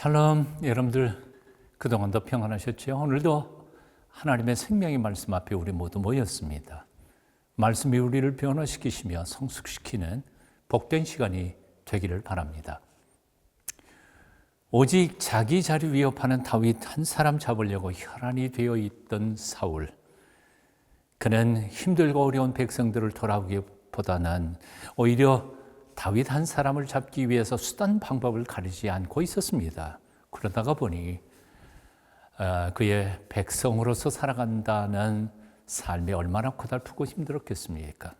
샬롬, 여러분들 그동안도 평안하셨죠? 오늘도 하나님의 생명의 말씀 앞에 우리 모두 모였습니다. 말씀이 우리를 변화시키시며 성숙시키는 복된 시간이 되기를 바랍니다. 오직 자기 자리 위협하는 다윗 한 사람 잡으려고 혈안이 되어 있던 사울. 그는 힘들고 어려운 백성들을 돌아오기보다는 오히려 다윗 한 사람을 잡기 위해서 수단 방법을 가리지 않고 있었습니다. 그러다가 보니 그의 백성으로서 살아간다는 삶이 얼마나 고달프고 힘들었겠습니까?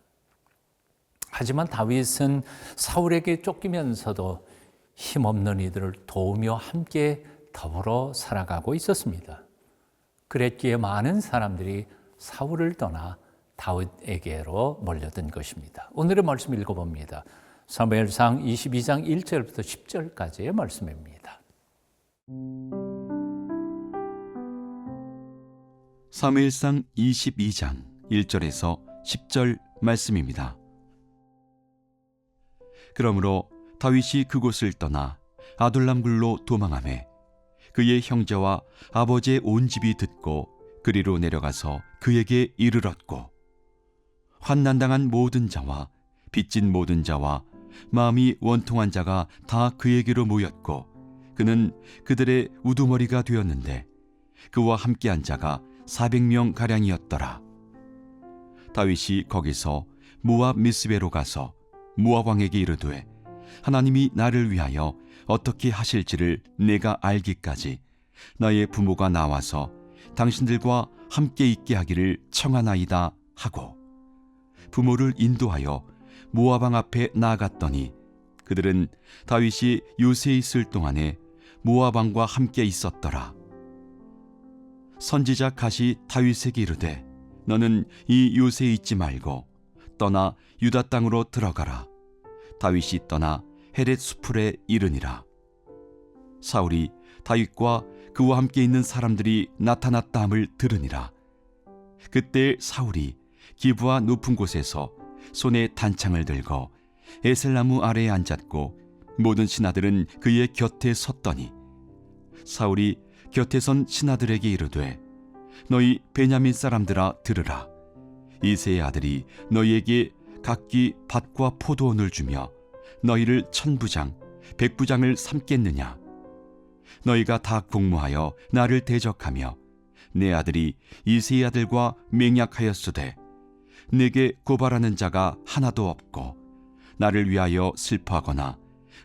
하지만 다윗은 사울에게 쫓기면서도 힘없는 이들을 도우며 함께 더불어 살아가고 있었습니다. 그랬기에 많은 사람들이 사울을 떠나 다윗에게로 몰려든 것입니다. 오늘의 말씀 읽어봅니다. 사무엘상 22장 1절부터 10절까지의 말씀입니다. 사무엘상 22장 1절에서 10절 말씀입니다. 그러므로 다윗이 그곳을 떠나 아둘람 굴로 도망하매 그의 형제와 아버지의 온 집이 듣고 그리로 내려가서 그에게 이르렀고, 환난당한 모든 자와 빚진 모든 자와 마음이 원통한 자가 다 그에게로 모였고, 그는 그들의 우두머리가 되었는데 그와 함께한 자가 400명 가량이었더라. 다윗이 거기서 모압 미스베로 가서 모압 왕에게 이르되, 하나님이 나를 위하여 어떻게 하실지를 내가 알기까지 나의 부모가 나와서 당신들과 함께 있게 하기를 청하나이다 하고, 부모를 인도하여 모압 왕 앞에 나아갔더니 그들은 다윗이 요새에 있을 동안에 모압 왕과 함께 있었더라. 선지자 갓이 다윗에게 이르되, 너는 이 요새에 있지 말고 떠나 유다 땅으로 들어가라. 다윗이 떠나 헤렛 수풀에 이르니라. 사울이 다윗과 그와 함께 있는 사람들이 나타났다 함을 들으니라. 그때 사울이 기브아 높은 곳에서 손에 단창을 들고 에셀나무 아래에 앉았고, 모든 신하들은 그의 곁에 섰더니 사울이 곁에 선 신하들에게 이르되, 너희 베냐민 사람들아 들으라. 이새의 아들이 너희에게 각기 밭과 포도원을 주며 너희를 1000부장, 100부장을 삼겠느냐? 너희가 다 공모하여 나를 대적하며 내 아들이 이새의 아들과 맹약하였으되 내게 고발하는 자가 하나도 없고, 나를 위하여 슬퍼하거나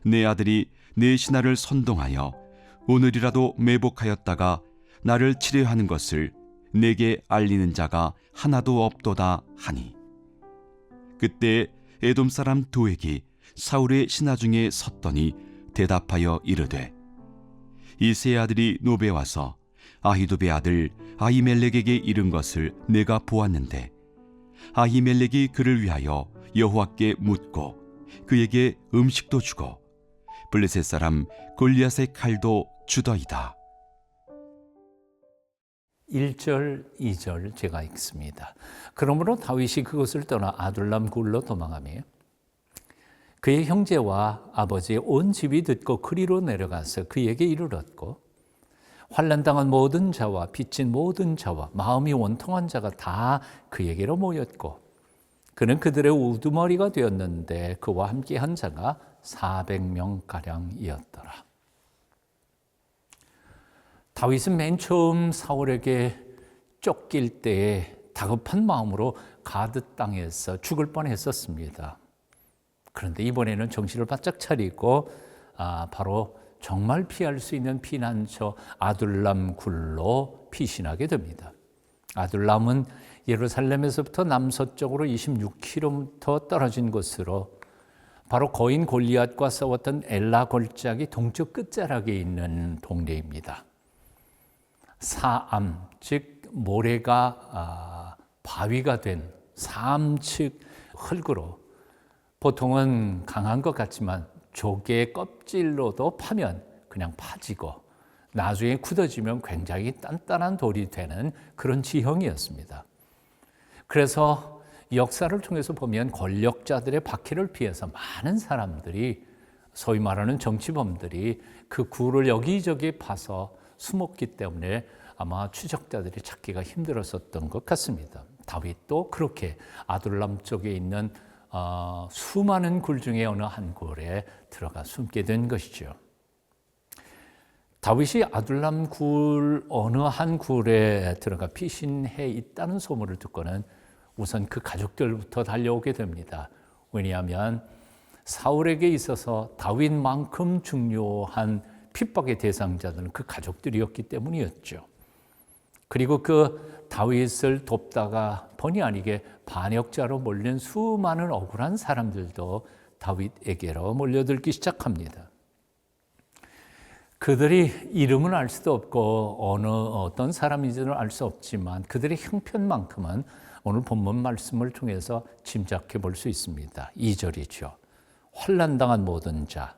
내 아들이 내 신하를 선동하여 오늘이라도 매복하였다가 나를 치려하는 것을 내게 알리는 자가 하나도 없도다 하니, 그때 에돔 사람 도액이 사울의 신하 중에 섰더니 대답하여 이르되, 이새의 아들이 노베 와서 아히두베 아들 아히멜렉에게 이른 것을 내가 보았는데, 아히멜렉이 그를 위하여 여호와께 묻고 그에게 음식도 주고 블레셋 사람 골리앗의 칼도 주더이다. 1절, 2절 제가 읽습니다. 그러므로 다윗이 그것을 떠나 아둘람 굴로 도망하며 그의 형제와 아버지의 온 집이 듣고 그리로 내려가서 그에게 이르렀고, 환난당한 모든 자와 빚진 모든 자와 마음이 원통한 자가 다 그에게로 모였고, 그는 그들의 우두머리가 되었는데 그와 함께한 자가 400명가량이었더라. 다윗은 맨 처음 사울에게 쫓길 때에 다급한 마음으로 가드 땅에서 죽을 뻔했었습니다. 그런데 이번에는 정신을 바짝 차리고 바로 정말 피할 수 있는 피난처 아둘람 굴로 피신하게 됩니다. 아둘람은 예루살렘에서부터 남서쪽으로 26km 떨어진 곳으로 바로 거인 골리앗과 싸웠던 엘라 골짜기 동쪽 끝자락에 있는 동네입니다. 사암, 즉 모래가 바위가 된 사암측 흙으로, 보통은 강한 것 같지만 조개 껍질로도 파면 그냥 파지고 나중에 굳어지면 굉장히 단단한 돌이 되는 그런 지형이었습니다. 그래서 역사를 통해서 보면 권력자들의 박해를 피해서 많은 사람들이 소위 말하는 정치범들이 그 굴을 여기저기 파서 숨었기 때문에 아마 추적자들이 찾기가 힘들었었던 것 같습니다. 다윗도 그렇게 아둘람 쪽에 있는 수많은 굴 중에 어느 한 굴에 들어가 숨게 된 것이죠. 다윗이 아둘람 굴 어느 한 굴에 들어가 피신해 있다는 소문을 듣고는 우선 그 가족들부터 달려오게 됩니다. 왜냐하면 사울에게 있어서 다윗만큼 중요한 핍박의 대상자들은 그 가족들이었기 때문이었죠. 그리고 그 다윗을 돕다가 본의 아니게 반역자로 몰린 수많은 억울한 사람들도 다윗에게로 몰려들기 시작합니다. 그들이 이름은 알 수도 없고 어떤 사람인지는 알 수 없지만 그들의 형편만큼은 오늘 본문 말씀을 통해서 짐작해 볼 수 있습니다. 2절이죠. 환난당한 모든 자,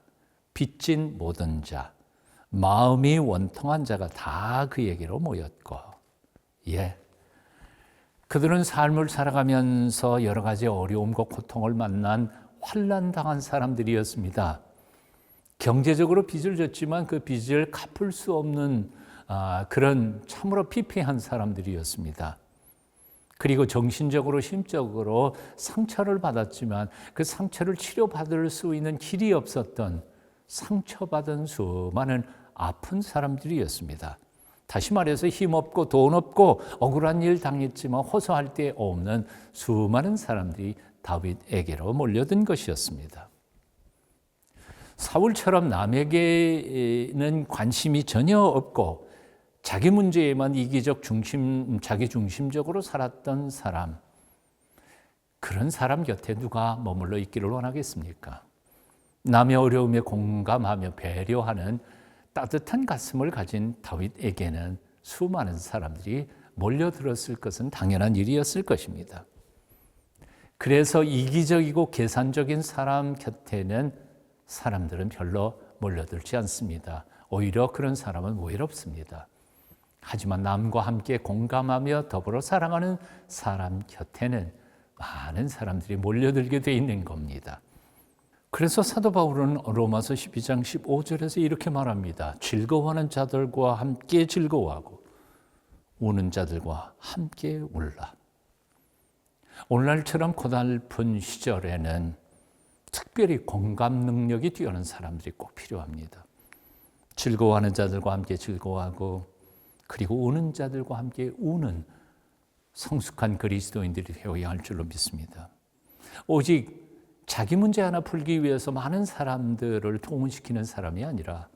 빚진 모든 자, 마음이 원통한 자가 다 그에게로 모였고, 그들은 삶을 살아가면서 여러 가지 어려움과 고통을 만난 환난당한 사람들이었습니다. 경제적으로 빚을 졌지만 그 빚을 갚을 수 없는 그런 참으로 피폐한 사람들이었습니다. 그리고 정신적으로 심적으로 상처를 받았지만 그 상처를 치료받을 수 있는 길이 없었던 상처받은 수많은 아픈 사람들이었습니다. 다시 말해서 힘없고 돈 없고 억울한 일 당했지만 호소할 데 없는 수많은 사람들이 다윗에게로 몰려든 것이었습니다. 사울처럼 남에게는 관심이 전혀 없고 자기 문제에만 자기 중심적으로 살았던 사람, 그런 사람 곁에 누가 머물러 있기를 원하겠습니까? 남의 어려움에 공감하며 배려하는 따뜻한 가슴을 가진 다윗에게는 수많은 사람들이 몰려들었을 것은 당연한 일이었을 것입니다. 그래서 이기적이고 계산적인 사람 곁에는 사람들은 별로 몰려들지 않습니다. 오히려 그런 사람은 외롭습니다. 하지만 남과 함께 공감하며 더불어 사랑하는 사람 곁에는 많은 사람들이 몰려들게 돼 있는 겁니다. 그래서 사도 바울은 로마서 12장 15절에서 이렇게 말합니다. 즐거워하는 자들과 함께 즐거워하고 우는 자들과 함께 울라. 오늘날처럼 고달픈 시절에는 특별히 공감 능력이 뛰어난 사람들이 꼭 필요합니다. 즐거워하는 자들과 함께 즐거워하고 그리고 우는 자들과 함께 우는 성숙한 그리스도인들이 되어야 할 줄로 믿습니다. 오직 자기 문제 하나 풀기 위해서 많은 사람들을 동원시키는 사람이 아니라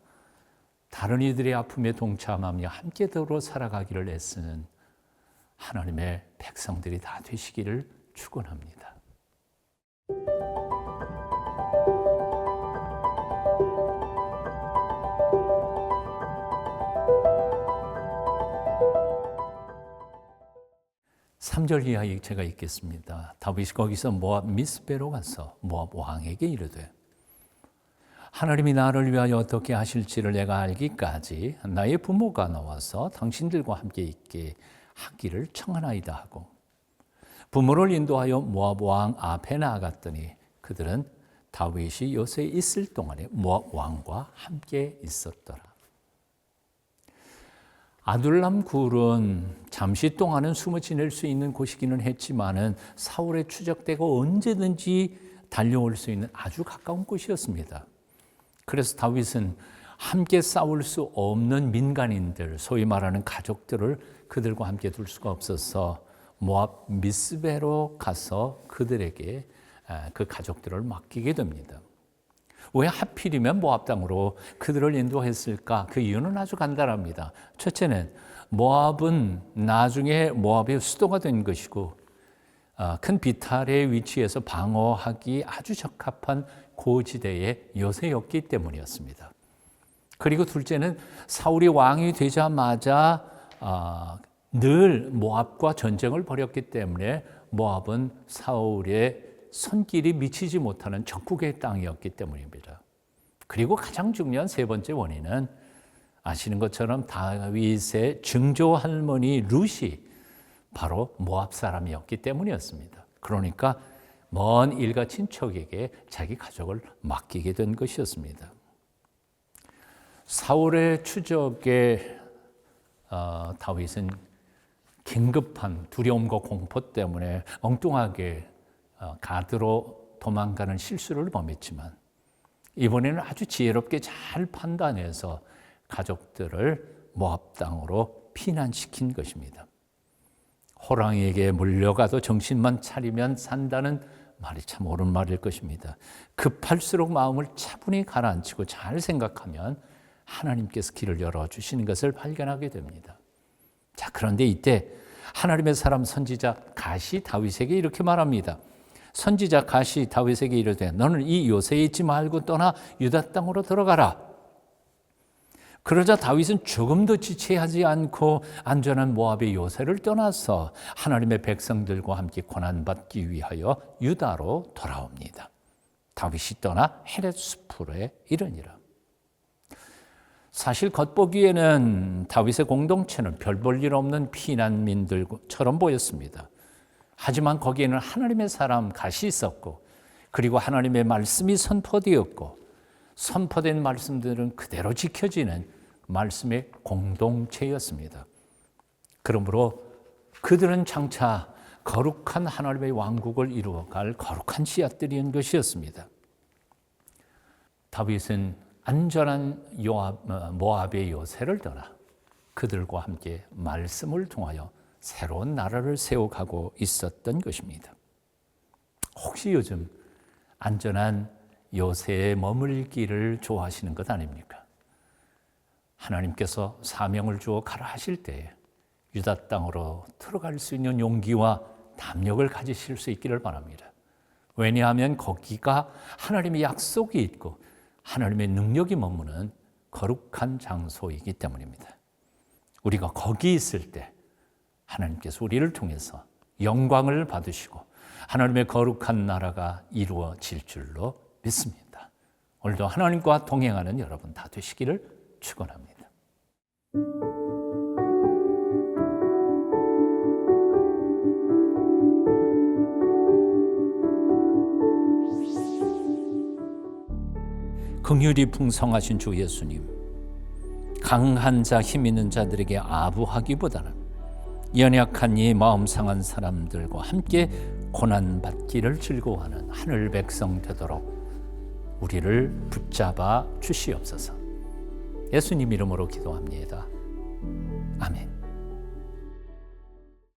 다른 이들의 아픔에 동참하며 함께 더불어 살아가기를 애쓰는 하나님의 백성들이 다 되시기를 축원합니다. 삼절 이하에 제가 읽겠습니다. 다윗이 거기서 모압 미스베로 가서 모압 왕에게 이르되 하나님이 나를 위하여 어떻게 하실지를 내가 알기까지 나의 부모가 나와서 당신들과 함께 있게 하기를 청하나이다 하고 부모를 인도하여 모압 왕 앞에 나아갔더니 그들은 다윗이 요새에 있을 동안에 모압 왕과 함께 있었더라. 아둘람 굴은 잠시 동안은 숨어 지낼 수 있는 곳이기는 했지만은 사울에 추적되고 언제든지 달려올 수 있는 아주 가까운 곳이었습니다. 그래서 다윗은 함께 싸울 수 없는 민간인들, 소위 말하는 가족들을 그들과 함께 둘 수가 없어서 모압 미스베로 가서 그들에게 그 가족들을 맡기게 됩니다. 왜 하필이면 모압 땅으로 그들을 인도했을까? 그 이유는 아주 간단합니다. 첫째는 모압은 나중에 모압의 수도가 된 것이고 큰 비탈의 위치에서 방어하기 아주 적합한 고지대의 요새였기 때문이었습니다. 그리고 둘째는 사울이 왕이 되자마자 늘 모압과 전쟁을 벌였기 때문에 모압은 사울의 손길이 미치지 못하는 적국의 땅이었기 때문입니다. 그리고 가장 중요한 세 번째 원인은 아시는 것처럼 다윗의 증조 할머니 룻이 바로 모압 사람이었기 때문이었습니다. 그러니까 먼 일가 친척에게 자기 가족을 맡기게 된 것이었습니다. 사울의 추적에 다윗은 긴급한 두려움과 공포 때문에 엉뚱하게 가드로 도망가는 실수를 범했지만 이번에는 아주 지혜롭게 잘 판단해서 가족들을 모압 땅으로 피난시킨 것입니다. 호랑이에게 물려가도 정신만 차리면 산다는 말이 참 옳은 말일 것입니다. 급할수록 마음을 차분히 가라앉히고 잘 생각하면 하나님께서 길을 열어주시는 것을 발견하게 됩니다. 자, 그런데 이때 하나님의 사람 선지자 갓이 다윗에게 이렇게 말합니다. 선지자 갓이 다윗에게 이르되 너는 이 요새에 있지 말고 떠나 유다 땅으로 들어가라. 그러자 다윗은 조금도 지체하지 않고 안전한 모압의 요새를 떠나서 하나님의 백성들과 함께 고난받기 위하여 유다로 돌아옵니다. 다윗이 떠나 헤렛 수풀에 이르니라. 사실 겉보기에는 다윗의 공동체는 별 볼 일 없는 피난민들처럼 보였습니다. 하지만 거기에는 하나님의 사람 갓이 있었고 그리고 하나님의 말씀이 선포되었고 선포된 말씀들은 그대로 지켜지는 말씀의 공동체였습니다. 그러므로 그들은 장차 거룩한 하나님의 왕국을 이루어갈 거룩한 씨앗들인 것이었습니다. 다윗은 안전한 모압의 요새를 떠나 그들과 함께 말씀을 통하여 새로운 나라를 세워가고 있었던 것입니다. 혹시 요즘 안전한 요새에 머물기를 좋아하시는 것 아닙니까? 하나님께서 사명을 주어 가라 하실 때에 유다 땅으로 들어갈 수 있는 용기와 담력을 가지실 수 있기를 바랍니다. 왜냐하면 거기가 하나님의 약속이 있고 하나님의 능력이 머무는 거룩한 장소이기 때문입니다. 우리가 거기 있을 때 하나님께서 우리를 통해서 영광을 받으시고 하나님의 거룩한 나라가 이루어질 줄로 믿습니다. 오늘도 하나님과 동행하는 여러분 다 되시기를 축원합니다. 긍휼이 풍성하신 주 예수님, 강한 자, 힘 있는 자들에게 아부하기보다는 연약한 이 마음 상한 사람들과 함께 고난받기를 즐거워하는 하늘 백성 되도록 우리를 붙잡아 주시옵소서. 예수님 이름으로 기도합니다. 아멘.